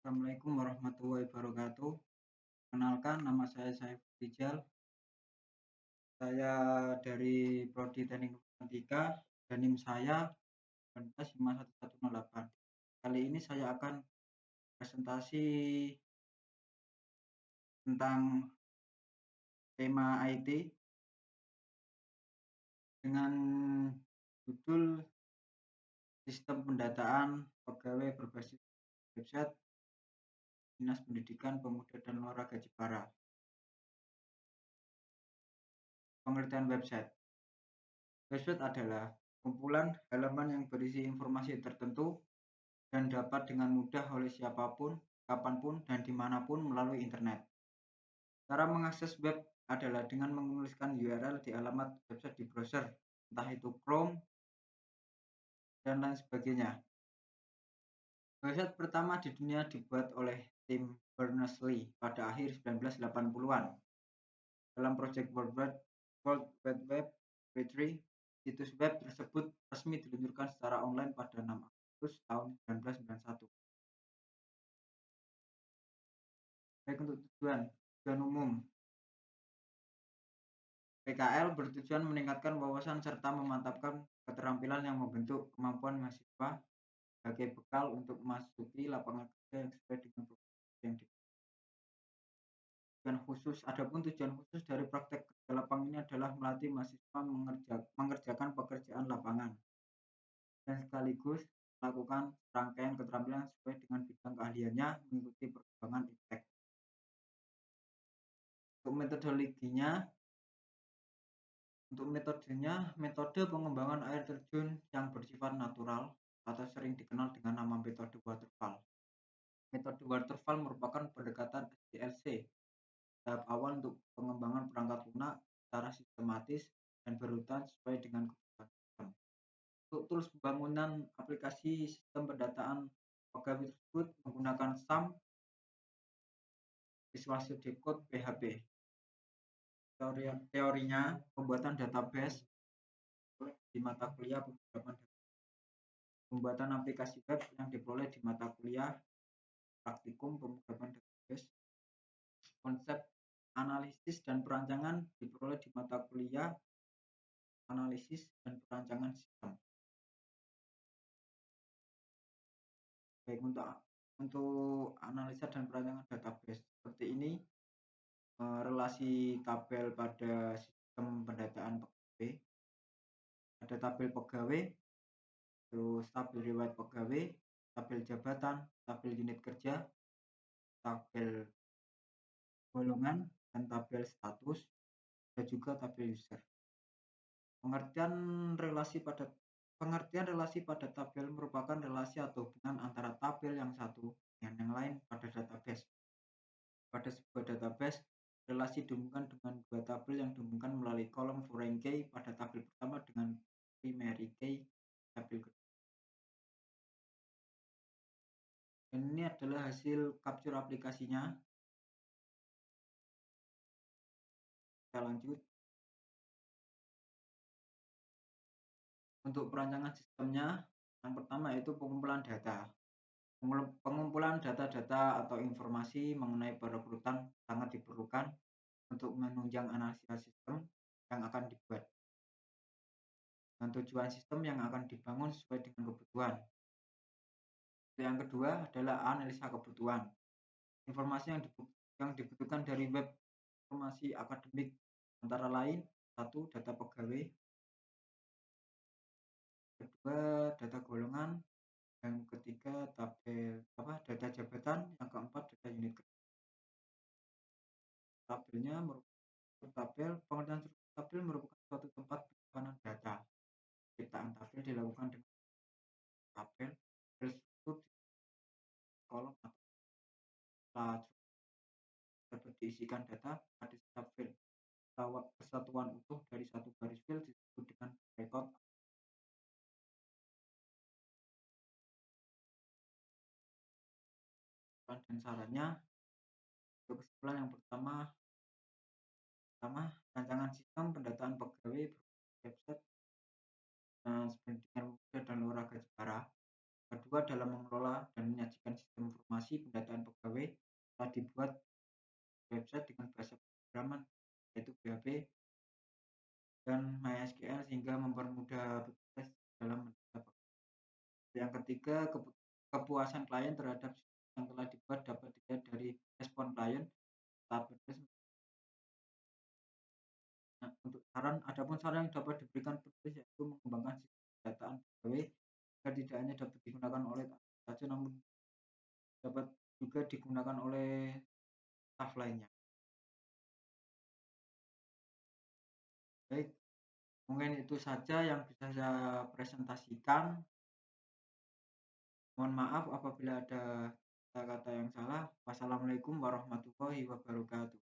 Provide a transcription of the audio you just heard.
Assalamualaikum warahmatullahi wabarakatuh. Kenalkan, nama saya Saiful Rijal. Saya dari Prodi Teknik Informatika dan NIM saya 195108. Kali ini saya akan presentasi tentang tema IT dengan judul Sistem Pendataan Pegawai Berbasis Website Dinas Pendidikan Pemuda dan Olahraga Jepara. Pengertian website. Website adalah kumpulan halaman yang berisi informasi tertentu dan dapat dengan mudah oleh siapapun, kapanpun, dan dimanapun melalui internet. Cara mengakses web adalah dengan menuliskan URL di alamat website di browser, entah itu Chrome, dan lain sebagainya. Website pertama di dunia dibuat oleh Tim Berners-Lee pada akhir 1980-an. Dalam proyek World Wide Web V3, situs web tersebut resmi diluncurkan secara online pada 6 Agustus tahun 1991. Baik untuk tujuan umum. PKL bertujuan meningkatkan wawasan serta memantapkan keterampilan yang membentuk kemampuan mahasiswa sebagai bekal untuk memasuki lapangan kerja yang sesuai dengan profesi yang tujuan khusus. Adapun tujuan khusus dari praktek kerja lapang ini adalah melatih mahasiswa mengerjakan pekerjaan lapangan dan sekaligus melakukan rangkaian keterampilan sesuai dengan bidang keahliannya mengikuti perkembangan iptek. Untuk metodenya, metode pengembangan air terjun yang bersifat natural atau sering dikenal dengan nama metode waterfall. Metode waterfall merupakan pendekatan SDLC, tahap awal untuk pengembangan perangkat lunak secara sistematis dan berurutan sesuai dengan kebutuhan sistem. Untuk tools pembangunan aplikasi sistem pendataan pegawai tersebut menggunakan SAM, Visual Studio Code, PHP. Teorinya, pembuatan database di mata kuliah pembuatan aplikasi web yang diperoleh di mata kuliah praktikum pemrograman database, konsep analisis dan perancangan diperoleh di mata kuliah analisis dan perancangan sistem. Baik untuk analisa dan perancangan database seperti ini, relasi tabel pada sistem pendataan pegawai, ada tabel pegawai, terus tabel riwayat pegawai, tabel jabatan, tabel unit kerja, tabel golongan, dan tabel status, dan juga tabel user. Pengertian relasi pada tabel merupakan relasi atau hubungan antara tabel yang satu dengan yang lain pada database. Pada sebuah database, relasi dihubungkan dengan dua tabel yang dihubungkan melalui kolom foreign key pada tabel pertama dengan primary key tabel kedua. Dan ini adalah hasil capture aplikasinya. Kita lanjut. Untuk perancangan sistemnya, yang pertama yaitu pengumpulan data. Pengumpulan data-data atau informasi mengenai perekrutan sangat diperlukan untuk menunjang analisa sistem yang akan dibuat dan tujuan sistem yang akan dibangun sesuai dengan kebutuhan. Yang kedua adalah analisa kebutuhan. Informasi yang dibutuhkan dari web informasi akademik antara lain: satu, data pegawai; kedua, data golongan; yang ketiga, data jabatan; yang keempat, data unit kerja. Tabelnya pengertian struktur tabel merupakan suatu tempat penyimpanan data. Penciptaan tabel dilakukan dengan tabel struktur kolom atau dapat diisikan data pada tabel persatuan utuh dari satu garis fil disebut dengan record. Dan sarannya, untuk kesimpulan yang pertama, rancangan sistem pendataan pegawai website pendidikan pemuda dan olahraga Jepara kedua dalam mengelola dan menyajikan sistem informasi pendataan pegawai telah dibuat website dengan bahasa pemrograman yaitu PHP dan MySQL sehingga mempermudah petugas dalam mendata pegawai. Yang ketiga, kepuasan klien terhadap sistem yang telah dibuat dapat dilihat dari respon klien saat petugas. Nah, adapun saran yang dapat diberikan petugas yaitu mengembangkan sistem pendataan pegawai agar tidak hanya dapat digunakan oleh saja namun dapat juga digunakan oleh staf lainnya. Baik, mungkin itu saja yang bisa saya presentasikan. Mohon maaf apabila ada kata-kata yang salah. Wassalamualaikum warahmatullahi wabarakatuh.